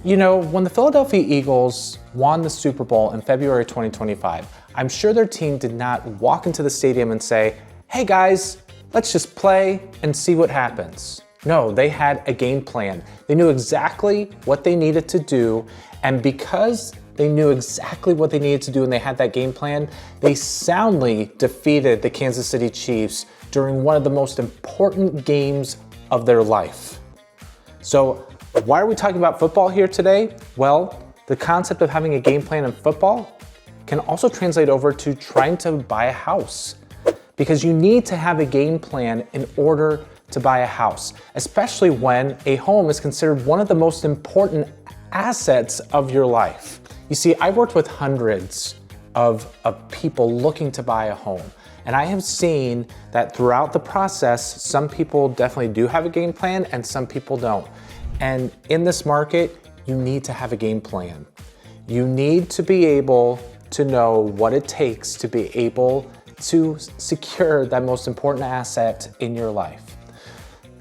You know, when the Philadelphia Eagles won the Super Bowl in February 2025, I'm sure their team did not walk into the stadium and say, hey guys, let's just play and see what happens. No, they had a game plan. They knew exactly what they needed to do, and because they knew exactly what they needed to do and they had that game plan, they soundly defeated the Kansas City Chiefs during one of the most important games of their life. So, why are we talking about football here today? Well, the concept of having a game plan in football can also translate over to trying to buy a house, because you need to have a game plan in order to buy a house, especially when a home is considered one of the most important assets of your life. You see, I've worked with hundreds of people looking to buy a home, and I have seen that throughout the process, some people definitely do have a game plan and some people don't. And in this market, you need to have a game plan. You need to be able to know what it takes to be able to secure that most important asset in your life.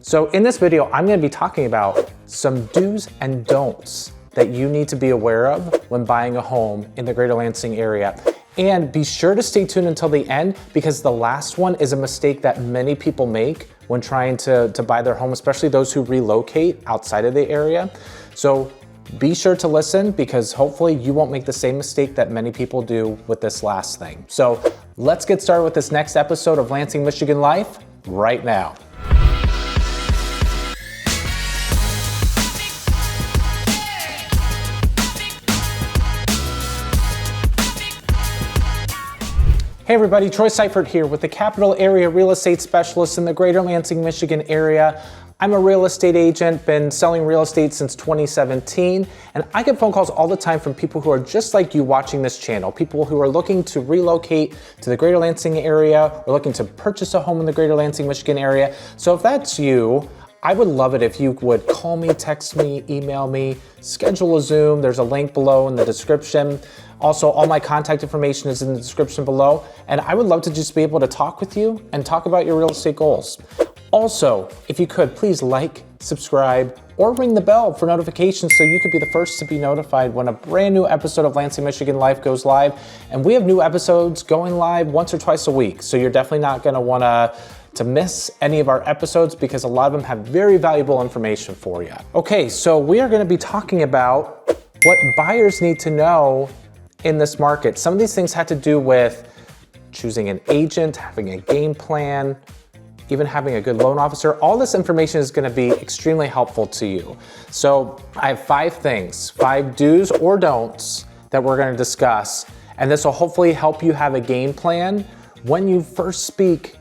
So in this video, I'm going to be talking about some do's and don'ts that you need to be aware of when buying a home in the greater Lansing area. And be sure to stay tuned until the end, because the last one is a mistake that many people make when trying to buy their home, especially those who relocate outside of the area. So be sure to listen, because hopefully you won't make the same mistake that many people do with this last thing. So let's get started with this next episode of Lansing, Michigan Life right now. Hey everybody, Troy Seifert here with the Capital Area Real Estate Specialist in the greater Lansing, Michigan area. I'm a real estate agent, been selling real estate since 2017, and I get phone calls all the time from people who are just like you watching this channel, people who are looking to relocate to the greater Lansing area or looking to purchase a home in the greater Lansing, Michigan area. So if that's you, I would love it if you would call me, text me, email me, schedule a Zoom. There's a link below in the description. Also, all my contact information is in the description below, and I would love to just be able to talk with you and talk about your real estate goals. Also, if you could, please like, subscribe, or ring the bell for notifications so you could be the first to be notified when a brand new episode of Lansing, Michigan Life goes live. And we have new episodes going live once or twice a week, so you're definitely not gonna wanna to miss any of our episodes, because a lot of them have very valuable information for you. Okay, so we are gonna be talking about what buyers need to know in this market. Some of these things have to do with choosing an agent, having a game plan, even having a good loan officer. All this information is going to be extremely helpful to you. So I have 5 things, 5 do's or don'ts that we're going to discuss, and this will hopefully help you have a game plan when you first speak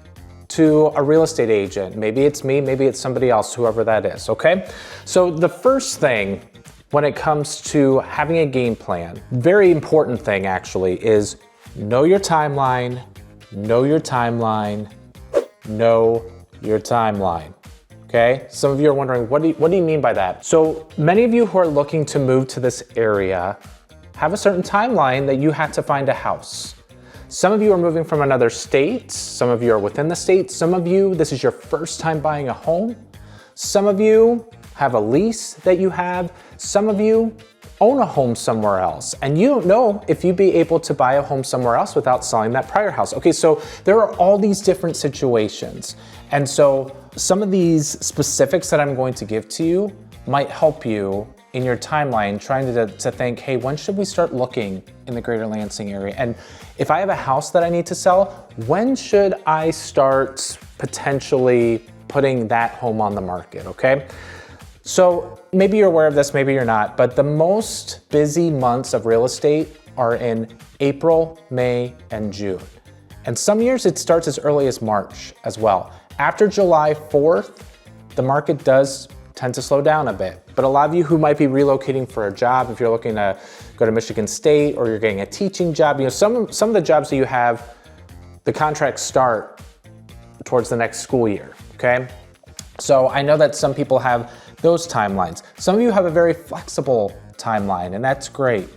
to a real estate agent. Maybe it's me, maybe it's somebody else, whoever that is, okay? So the first thing when it comes to having a game plan, very important thing actually, is know your timeline, know your timeline, know your timeline. Okay? Some of you are wondering, what do you mean by that? So many of you who are looking to move to this area have a certain timeline that you had to find a house. Some of you are moving from another state, some of you are within the state, some of you, this is your first time buying a home, some of you have a lease that you have, some of you own a home somewhere else, and you don't know if you'd be able to buy a home somewhere else without selling that prior house. Okay, so there are all these different situations, and so some of these specifics that I'm going to give to you might help you in your timeline, trying to think, hey, when should we start looking in the greater Lansing area? And if I have a house that I need to sell, when should I start potentially putting that home on the market, okay? So maybe you're aware of this, maybe you're not, but the most busy months of real estate are in April, May, and June. And some years it starts as early as March as well. After July 4th, the market does tend to slow down a bit. But a lot of you who might be relocating for a job, if you're looking to go to Michigan State or you're getting a teaching job, you know, some of the jobs that you have, the contracts start towards the next school year, okay? So I know that some people have those timelines. Some of you have a very flexible timeline, and that's great.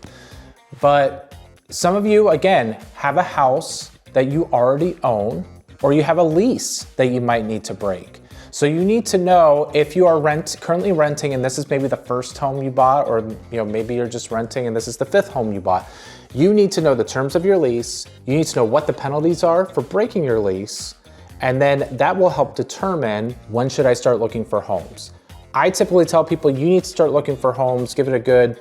But some of you, again, have a house that you already own, or you have a lease that you might need to break. So you need to know if you are currently renting and this is maybe the first home you bought, or maybe you're just renting and this is the 5th home you bought. You need to know the terms of your lease. You need to know what the penalties are for breaking your lease. And then that will help determine when should I start looking for homes. I typically tell people you need to start looking for homes, give it a good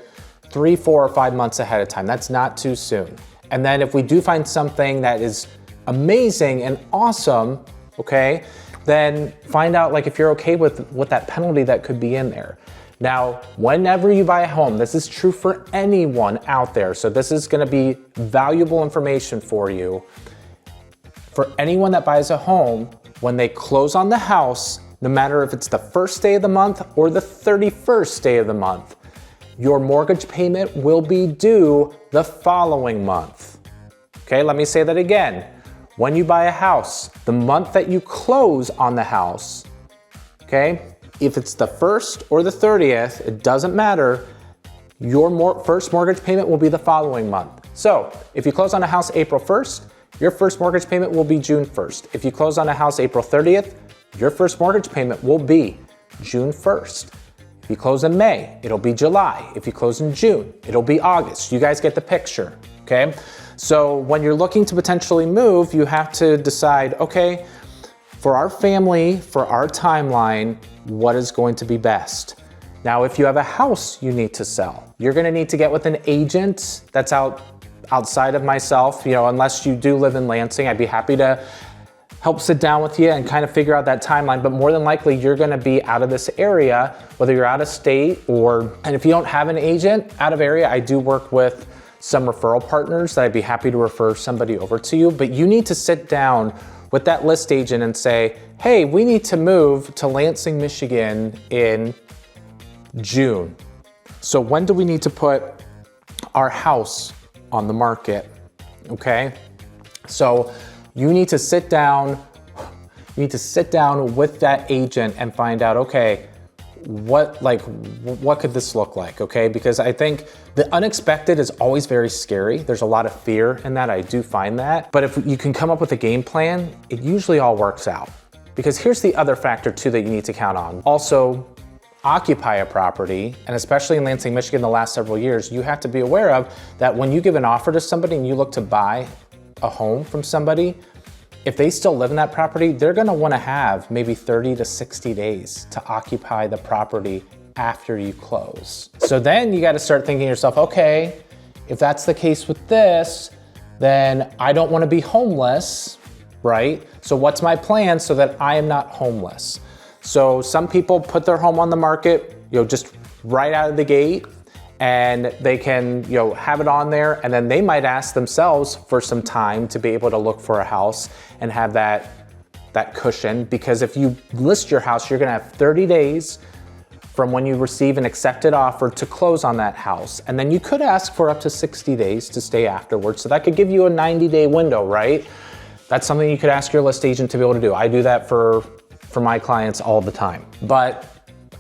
3, 4, or 5 months ahead of time. That's not too soon. And then if we do find something that is amazing and awesome, okay, then find out if you're okay with that penalty that could be in there. Now, whenever you buy a home, this is true for anyone out there, so this is gonna be valuable information for you. For anyone that buys a home, when they close on the house, no matter if it's the first day of the month or the 31st day of the month, your mortgage payment will be due the following month. Okay, let me say that again. When you buy a house, the month that you close on the house, okay, if it's the 1st or the 30th, it doesn't matter, your first mortgage payment will be the following month. So if you close on a house April 1st, your first mortgage payment will be June 1st. If you close on a house April 30th, your first mortgage payment will be June 1st. If you close in May, it'll be July. If you close in June, it'll be August. You guys get the picture, okay? So when you're looking to potentially move, you have to decide, okay, for our family, for our timeline, what is going to be best? Now, if you have a house you need to sell, you're gonna need to get with an agent that's outside of myself, unless you do live in Lansing. I'd be happy to help sit down with you and kind of figure out that timeline, but more than likely you're gonna be out of this area, whether you're out of state and if you don't have an agent out of area, I do work with some referral partners that I'd be happy to refer somebody over to you, but you need to sit down with that list agent and say, hey, we need to move to Lansing, Michigan in June. So when do we need to put our house on the market, okay? So you need to sit down with that agent and find out, okay, what could this look like, okay? Because I think the unexpected is always very scary. There's a lot of fear in that, I do find that. But if you can come up with a game plan, it usually all works out. Because here's the other factor too that you need to count on. Also, occupy a property, and especially in Lansing, Michigan, the last several years, you have to be aware of that when you give an offer to somebody and you look to buy a home from somebody, if they still live in that property, they're gonna wanna have maybe 30 to 60 days to occupy the property after you close. So then you gotta start thinking to yourself, okay, if that's the case with this, then I don't wanna be homeless, right? So what's my plan so that I am not homeless? So some people put their home on the market, just right out of the gate, and they can, have it on there, and then they might ask themselves for some time to be able to look for a house and have that cushion, because if you list your house, you're gonna have 30 days from when you receive an accepted offer to close on that house. And then you could ask for up to 60 days to stay afterwards. So that could give you a 90-day window, right? That's something you could ask your list agent to be able to do. I do that for my clients all the time. But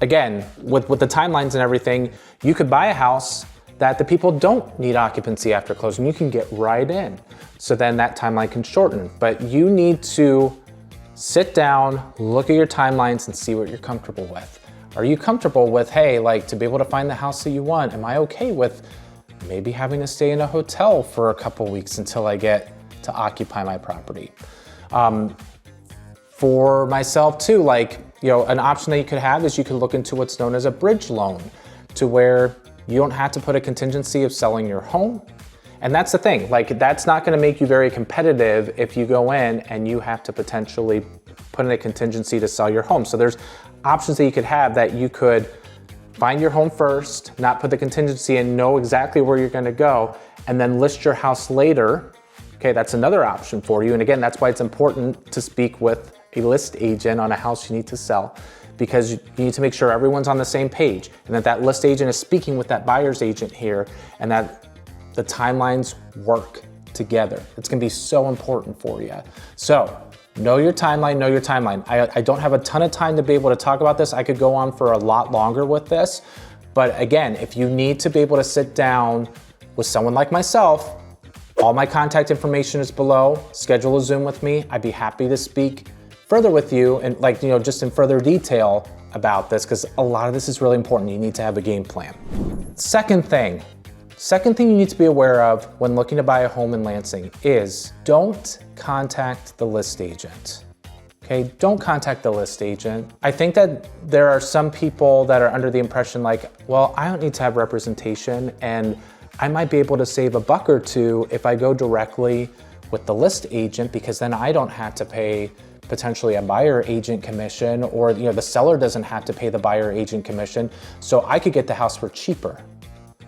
again, with the timelines and everything, you could buy a house that the people don't need occupancy after closing. You can get right in. So then that timeline can shorten. But you need to sit down, look at your timelines and see what you're comfortable with. Are you comfortable with, hey, to be able to find the house that you want, am I okay with maybe having to stay in a hotel for a couple weeks until I get to occupy my property? For myself too, an option that you could have is you could look into what's known as a bridge loan, to where you don't have to put a contingency of selling your home. And that's the thing, that's not gonna make you very competitive if you go in and you have to potentially put in a contingency to sell your home. So there's options that you could have that you could find your home first, not put the contingency in, know exactly where you're gonna go, and then list your house later. Okay, that's another option for you. And again, that's why it's important to speak with a list agent on a house you need to sell, because you need to make sure everyone's on the same page and that list agent is speaking with that buyer's agent here and that the timelines work together. It's gonna be so important for you. So know your timeline, know your timeline. I don't have a ton of time to be able to talk about this. I could go on for a lot longer with this. But again, if you need to be able to sit down with someone like myself, all my contact information is below. Schedule a Zoom with me. I'd be happy to speak further with you and just in further detail about this, because a lot of this is really important. You need to have a game plan. Second thing you need to be aware of when looking to buy a home in Lansing is don't contact the list agent. Okay, don't contact the list agent. I think that there are some people that are under the impression like, well, I don't need to have representation and I might be able to save $1 or $2 if I go directly with the list agent, because then I don't have to pay potentially a buyer agent commission, or the seller doesn't have to pay the buyer agent commission, so I could get the house for cheaper.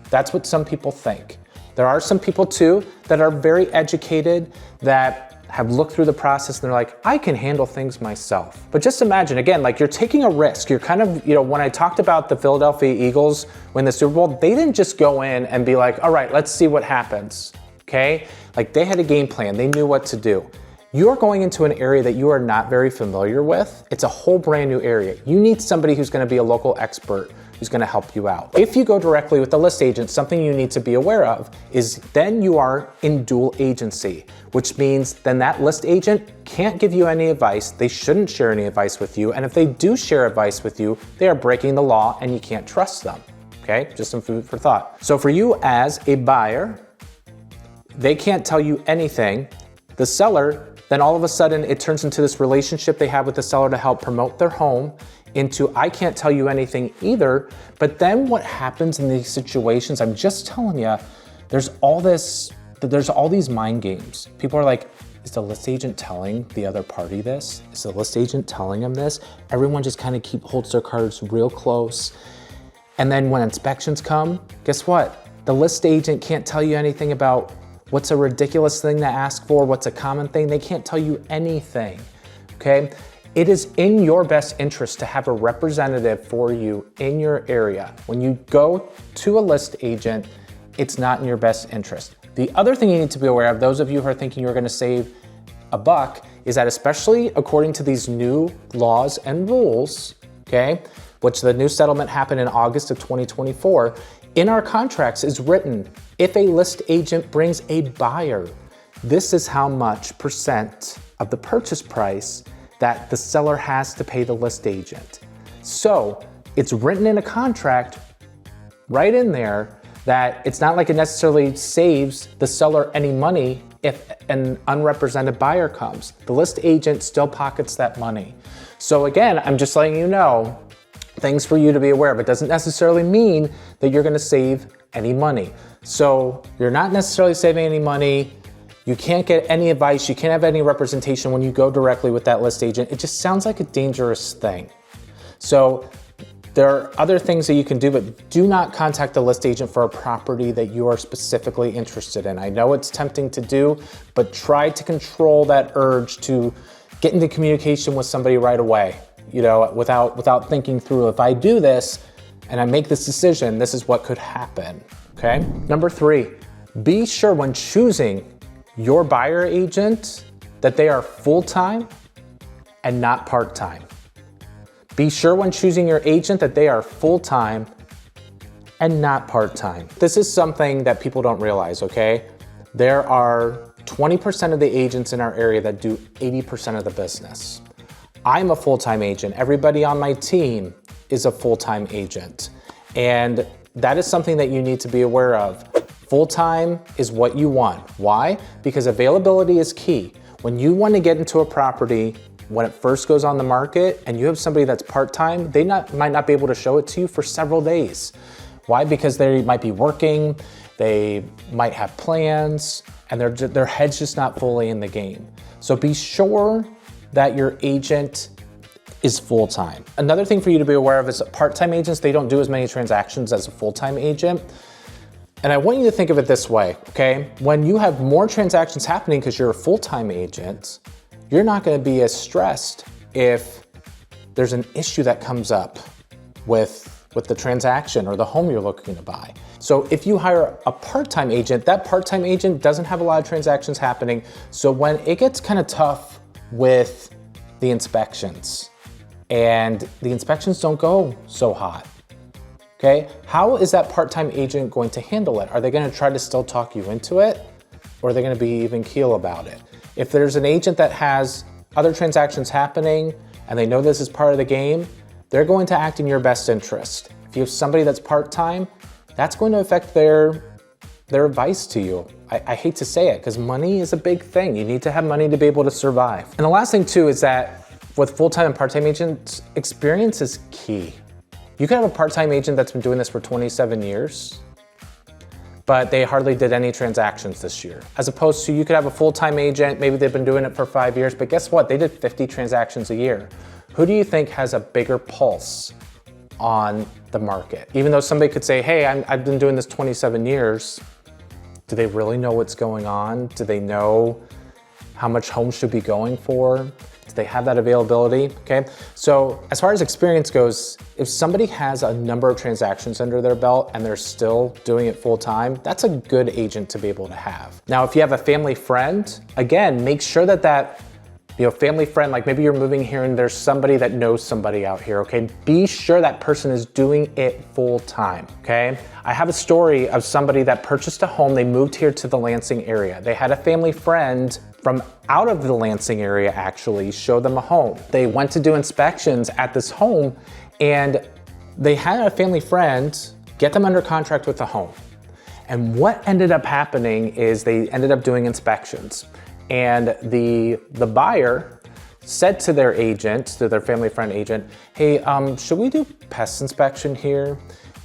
That's what some people think. There are some people too that are very educated, that have looked through the process and they're like, I can handle things myself. But just imagine, again, like you're taking a risk. You're kind of, when I talked about the Philadelphia Eagles win the Super Bowl, they didn't just go in and be like, all right, let's see what happens, okay? Like they had a game plan, they knew what to do. You're going into an area that you are not very familiar with. It's a whole brand new area. You need somebody who's gonna be a local expert who's gonna help you out. If you go directly with the list agent, something you need to be aware of is then you are in dual agency, which means then that list agent can't give you any advice. They shouldn't share any advice with you. And if they do share advice with you, they are breaking the law and you can't trust them, okay? Just some food for thought. So for you as a buyer, they can't tell you anything. The seller, then all of a sudden it turns into this relationship they have with the seller to help promote their home into I can't tell you anything either. But then what happens in these situations, I'm just telling you, there's all these mind games. People are like, is the list agent telling the other party this? Is the list agent telling them this? Everyone just kind of holds their cards real close. And then when inspections come, guess what? The list agent can't tell you anything about what's a ridiculous thing to ask for, what's a common thing. They can't tell you anything, okay? It is in your best interest to have a representative for you in your area. When you go to a list agent, it's not in your best interest. The other thing you need to be aware of, those of you who are thinking you're gonna save $1, is that especially according to these new laws and rules, okay, which the new settlement happened in August of 2024, in our contracts is written, if a list agent brings a buyer, this is how much percent of the purchase price that the seller has to pay the list agent. So it's written in a contract right in there that it's not like it necessarily saves the seller any money if an unrepresented buyer comes. The list agent still pockets that money. So again, I'm just letting you know, things for you to be aware of. It doesn't necessarily mean that you're gonna save any money. So you're not necessarily saving any money. You can't get any advice. You can't have any representation when you go directly with that list agent. It just sounds like a dangerous thing. So there are other things that you can do, but do not contact the list agent for a property that you are specifically interested in. I know it's tempting to do, but try to control that urge to get into communication with somebody right away, without thinking through, if I do this and I make this decision, this is what could happen, okay? Number 3, be sure when choosing your buyer agent that they are full-time and not part-time. Be sure when choosing your agent that they are full-time and not part-time. This is something that people don't realize, okay? There are 20% of the agents in our area that do 80% of the business. I'm a full-time agent. Everybody on my team is a full-time agent. And that is something that you need to be aware of. Full-time is what you want. Why? Because availability is key. When you want to get into a property, when it first goes on the market and you have somebody that's part-time, they might not be able to show it to you for several days. Why? Because they might be working, they might have plans, and their head's just not fully in the game. So be sure that your agent is full-time. Another thing for you to be aware of is that part-time agents, they don't do as many transactions as a full-time agent. And I want you to think of it this way, okay? When you have more transactions happening because you're a full-time agent, you're not gonna be as stressed if there's an issue that comes up with the transaction or the home you're looking to buy. So if you hire a part-time agent, that part-time agent doesn't have a lot of transactions happening. So when it gets kind of tough with the inspections and the inspections don't go so hot, okay? How is that part-time agent going to handle it? Are they gonna try to still talk you into it? Or are they gonna be even keel about it? If there's an agent that has other transactions happening and they know this is part of the game, they're going to act in your best interest. If you have somebody that's part-time, that's going to affect their advice to you. I hate to say it, because money is a big thing. You need to have money to be able to survive. And the last thing too is that with full-time and part-time agents, experience is key. You could have a part-time agent that's been doing this for 27 years, but they hardly did any transactions this year. As opposed to you could have a full-time agent, maybe they've been doing it for 5 years, but guess what? They did 50 transactions a year. Who do you think has a bigger pulse on the market? Even though somebody could say, hey, I've been doing this 27 years, do they really know what's going on? Do they know how much homes should be going for? Do they have that availability? Okay, so as far as experience goes, if somebody has a number of transactions under their belt and they're still doing it full time, that's a good agent to be able to have. Now, if you have a family friend, again, make sure that family friend, like maybe you're moving here and there's somebody that knows somebody out here, okay? Be sure that person is doing it full time, okay? I have a story of somebody that purchased a home. They moved here to the Lansing area. They had a family friend from out of the Lansing area actually show them a home. They went to do inspections at this home and they had a family friend get them under contract with the home. And what ended up happening is they ended up doing inspections. And the buyer said to their agent, to their family friend agent, hey, should we do pest inspection here?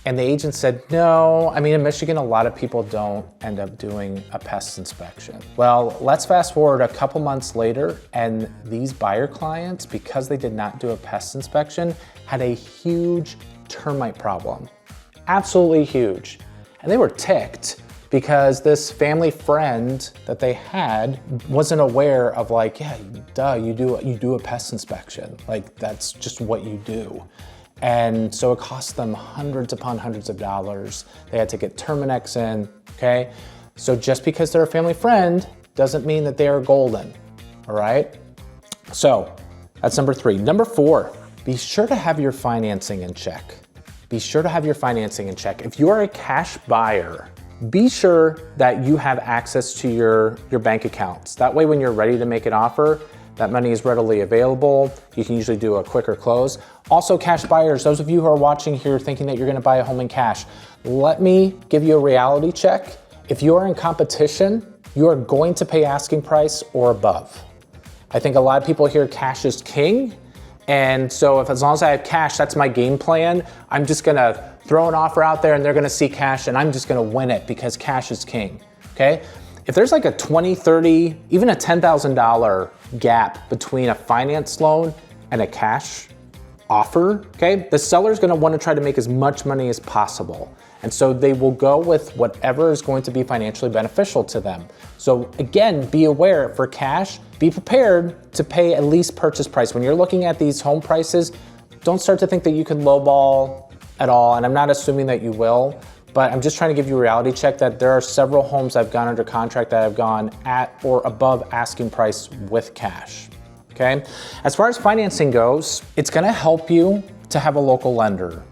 And the agent said, no, I mean, in Michigan, a lot of people don't end up doing a pest inspection. Well, let's fast forward a couple months later, and these buyer clients, because they did not do a pest inspection, had a huge termite problem. Absolutely huge. And they were ticked because this family friend that they had wasn't aware of like, yeah, duh, you do a pest inspection. Like that's just what you do. And so it cost them hundreds upon hundreds of dollars. They had to get Terminex in, okay? So just because they're a family friend doesn't mean that they are golden, all right? So that's number 3. Number 4, be sure to have your financing in check. Be sure to have your financing in check. If you are a cash buyer, be sure that you have access to your bank accounts. That way, when you're ready to make an offer, that money is readily available. You can usually do a quicker close. Also, cash buyers, those of you who are watching here thinking that you're gonna buy a home in cash, let me give you a reality check. If you are in competition, you are going to pay asking price or above. I think a lot of people hear cash is king. And so as long as I have cash, that's my game plan. I'm just gonna throw an offer out there and they're gonna see cash and I'm just gonna win it because cash is king, okay? If there's like a $20, $30, even a $10,000 gap between a finance loan and a cash offer, okay? The seller's gonna wanna try to make as much money as possible. And so they will go with whatever is going to be financially beneficial to them. So again, be aware for cash, be prepared to pay at least purchase price. When you're looking at these home prices, don't start to think that you can lowball at all. And I'm not assuming that you will, but I'm just trying to give you a reality check that there are several homes I've gone under contract that have gone at or above asking price with cash, okay? As far as financing goes, it's gonna help you to have a local lender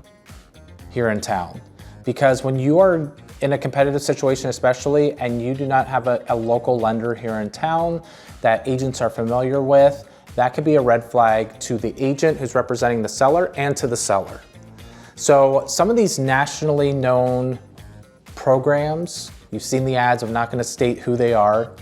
here in town. Because when you are in a competitive situation especially, and you do not have a local lender here in town that agents are familiar with, that could be a red flag to the agent who's representing the seller and to the seller. So some of these nationally known programs, you've seen the ads, I'm not gonna state who they are,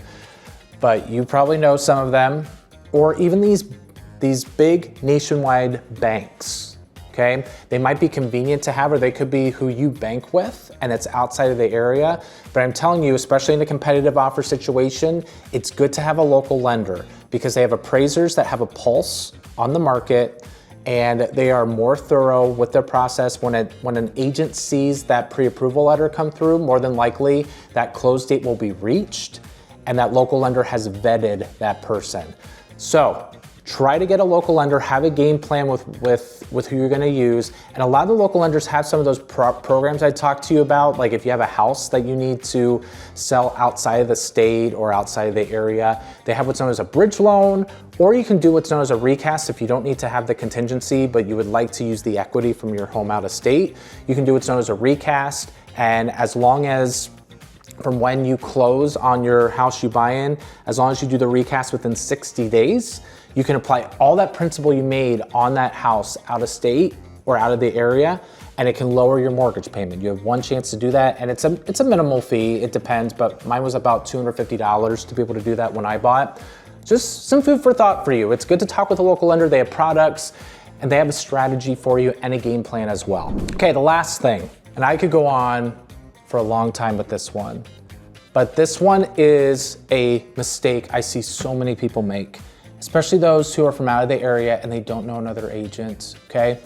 but you probably know some of them, or even these big nationwide banks. Okay? They might be convenient to have, or they could be who you bank with and it's outside of the area. But I'm telling you, especially in a competitive offer situation, it's good to have a local lender because they have appraisers that have a pulse on the market and they are more thorough with their process. When an agent sees that pre-approval letter come through, more than likely that close date will be reached and that local lender has vetted that person. So try to get a local lender, have a game plan with who you're gonna use. And a lot of the local lenders have some of those programs I talked to you about, like if you have a house that you need to sell outside of the state or outside of the area, they have what's known as a bridge loan, or you can do what's known as a recast if you don't need to have the contingency, but you would like to use the equity from your home out of state. You can do what's known as a recast, and as long as from when you close on your house you buy in, as long as you do the recast within 60 days, you can apply all that principal you made on that house out of state or out of the area, and it can lower your mortgage payment. You have one chance to do that, and it's a minimal fee. It depends, but mine was about $250 to be able to do that when I bought. Just some food for thought for you. It's good to talk with a local lender. They have products, and they have a strategy for you and a game plan as well. Okay, the last thing, and I could go on for a long time with this one, but this one is a mistake I see so many people make, especially those who are from out of the area and they don't know another agent, okay?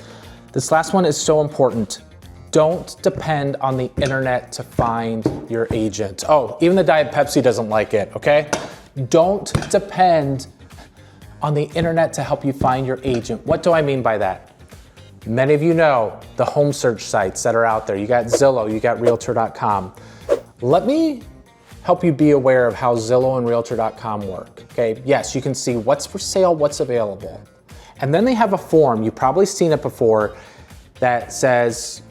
This last one is so important. Don't depend on the internet to find your agent. Oh, even the Diet Pepsi doesn't like it, okay? Don't depend on the internet to help you find your agent. What do I mean by that? Many of you know the home search sites that are out there. You got Zillow, you got Realtor.com. Let me help you be aware of how Zillow and Realtor.com work, okay? Yes, you can see what's for sale, what's available. And then they have a form, you've probably seen it before, that says,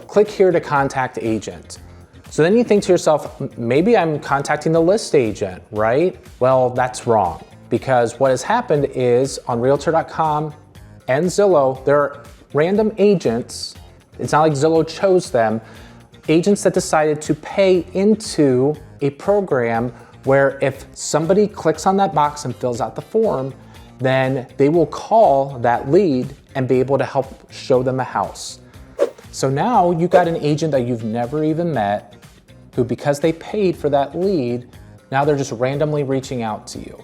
click here to contact agent. So then you think to yourself, maybe I'm contacting the list agent, right? Well, that's wrong, because what has happened is on Realtor.com and Zillow, there are random agents, it's not like Zillow chose them, agents that decided to pay into a program where if somebody clicks on that box and fills out the form, then they will call that lead and be able to help show them a house. So now you got an agent that you've never even met, who because they paid for that lead, now they're just randomly reaching out to you.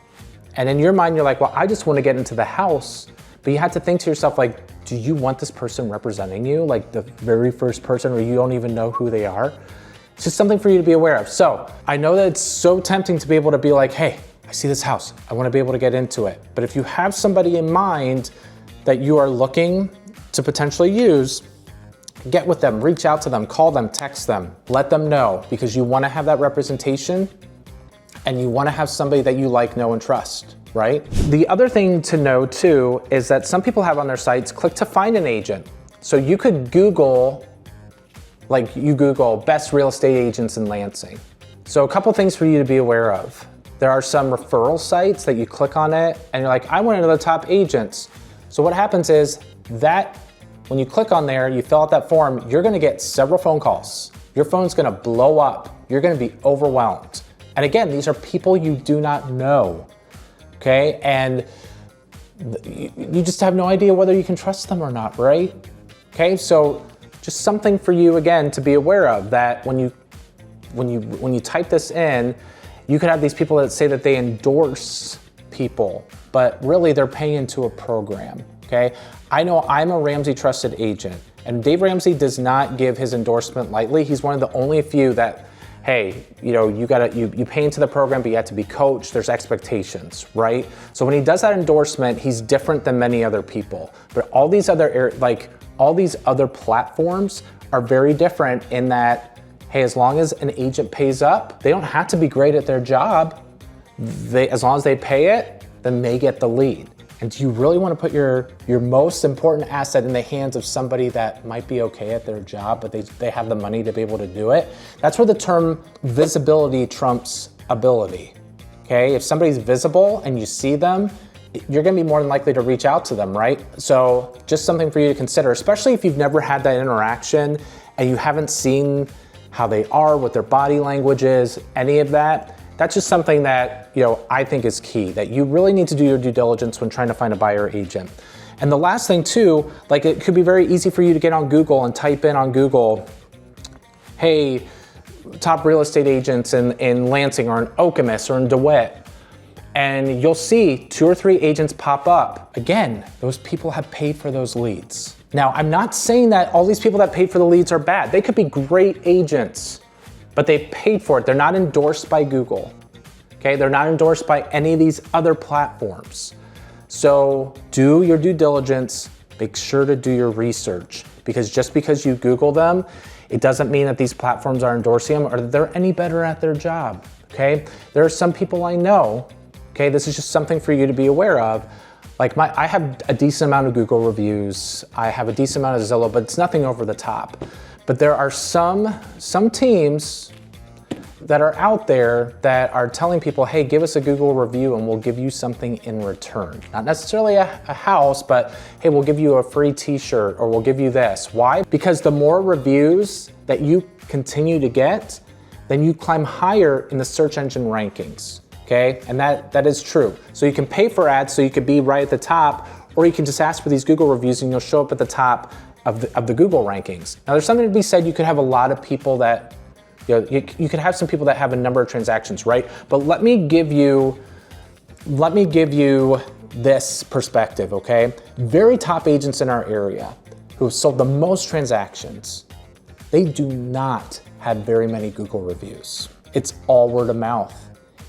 And in your mind, you're like, well, I just want to get into the house. But you have to think to yourself, like, do you want this person representing you? Like the very first person where you don't even know who they are? It's just something for you to be aware of. So I know that it's so tempting to be able to be like, hey, I see this house, I want to be able to get into it. But if you have somebody in mind that you are looking to potentially use, get with them, reach out to them, call them, text them, let them know, because you want to have that representation and you want to have somebody that you like, know, and trust, right? The other thing to know too is that some people have on their sites, click to find an agent. So you could Google, like you Google best real estate agents in Lansing. So a couple things for you to be aware of. There are some referral sites that you click on it and you're like, I want to know the top agents. So what happens is that when you click on there, you fill out that form, you're going to get several phone calls. Your phone's going to blow up. You're going to be overwhelmed. And again, these are people you do not know, okay? And you just have no idea whether you can trust them or not, right? Okay, so just something for you, again, to be aware of, that when you type this in, you could have these people that say that they endorse people, but really they're paying into a program, okay? I know I'm a Ramsey trusted agent, and Dave Ramsey does not give his endorsement lightly. He's one of the only few that, hey, you pay into the program, but you have to be coached. There's expectations, right? So when he does that endorsement, he's different than many other people. But all these other platforms are very different in that, hey, as long as an agent pays up, they don't have to be great at their job. As long as they pay it, then they get the lead. And do you really want to put your most important asset in the hands of somebody that might be okay at their job, but they have the money to be able to do it? That's where the term visibility trumps ability, okay? If somebody's visible and you see them, you're gonna be more than likely to reach out to them, right? So just something for you to consider, especially if you've never had that interaction and you haven't seen how they are, what their body language is, any of that. That's just something that I think is key, that you really need to do your due diligence when trying to find a buyer agent. And the last thing too, like it could be very easy for you to get on Google and type in on Google, hey, top real estate agents in Lansing or in Okemos or in DeWitt. And you'll see 2 or 3 agents pop up. Again, those people have paid for those leads. Now, I'm not saying that all these people that paid for the leads are bad. They could be great agents, but they paid for it. They're not endorsed by Google, okay? They're not endorsed by any of these other platforms. So do your due diligence, make sure to do your research, because just because you Google them, it doesn't mean that these platforms are endorsing them or that they're any better at their job, okay? There are some people I know, okay? This is just something for you to be aware of. Like I have a decent amount of Google reviews. I have a decent amount of Zillow, but it's nothing over the top. But there are some teams that are out there that are telling people, hey, give us a Google review and we'll give you something in return. Not necessarily a house, but hey, we'll give you a free t-shirt or we'll give you this. Why? Because the more reviews that you continue to get, then you climb higher in the search engine rankings, okay? And that is true. So you can pay for ads so you could be right at the top, or you can just ask for these Google reviews and you'll show up at the top of the Google rankings. Now there's something to be said, you could have a lot of people that, you could have some people that have a number of transactions, right? But let me give you this perspective, okay? Very top agents in our area who have sold the most transactions, they do not have very many Google reviews. It's all word of mouth.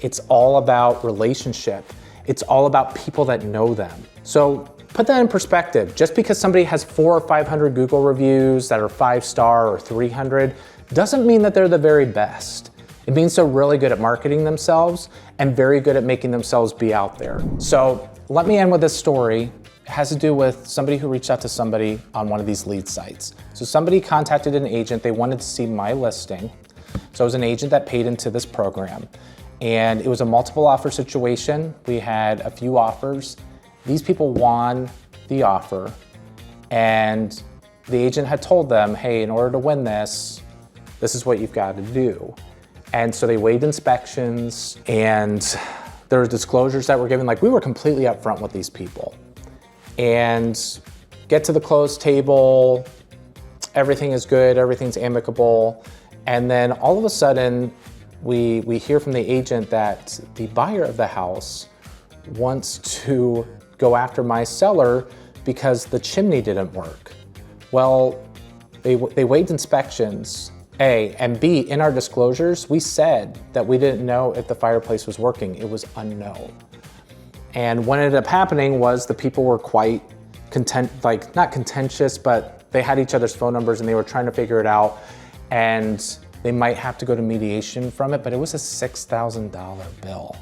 It's all about relationship. It's all about people that know them. So put that in perspective. Just because somebody has 400 or 500 Google reviews that are 5-star or 300 doesn't mean that they're the very best. It means they're really good at marketing themselves and very good at making themselves be out there. So let me end with this story. It has to do with somebody who reached out to somebody on one of these lead sites. So somebody contacted an agent, they wanted to see my listing. So it was an agent that paid into this program. And it was a multiple offer situation. We had a few offers. These people won the offer, and the agent had told them, hey, in order to win this is what you've got to do. And so they waived inspections, and there were disclosures that were given, like we were completely upfront with these people. And get to the close table, everything is good, everything's amicable, and then all of a sudden, we hear from the agent that the buyer of the house wants to go after my seller because the chimney didn't work. Well, they waived inspections, A, and B, in our disclosures, we said that we didn't know if the fireplace was working. It was unknown. And what ended up happening was the people were quite not contentious, but they had each other's phone numbers and they were trying to figure it out. And they might have to go to mediation from it, but it was a $6,000 bill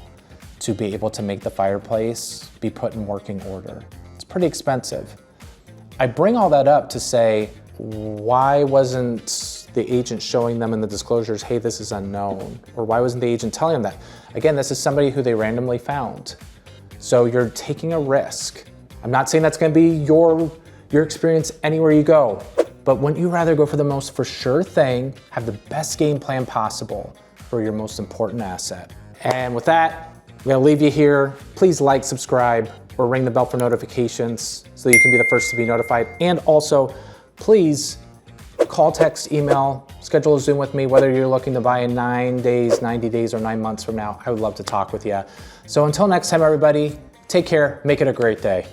to be able to make the fireplace be put in working order. It's pretty expensive. I bring all that up to say, why wasn't the agent showing them in the disclosures, hey, this is unknown? Or why wasn't the agent telling them that? Again, this is somebody who they randomly found. So you're taking a risk. I'm not saying that's gonna be your experience anywhere you go, but wouldn't you rather go for the most for sure thing, have the best game plan possible for your most important asset? And with that, I'm gonna leave you here. Please like, subscribe, or ring the bell for notifications so that you can be the first to be notified. And also, please call, text, email, schedule a Zoom with me, whether you're looking to buy in 9 days, 90 days, or 9 months from now. I would love to talk with you. So until next time, everybody, take care, make it a great day.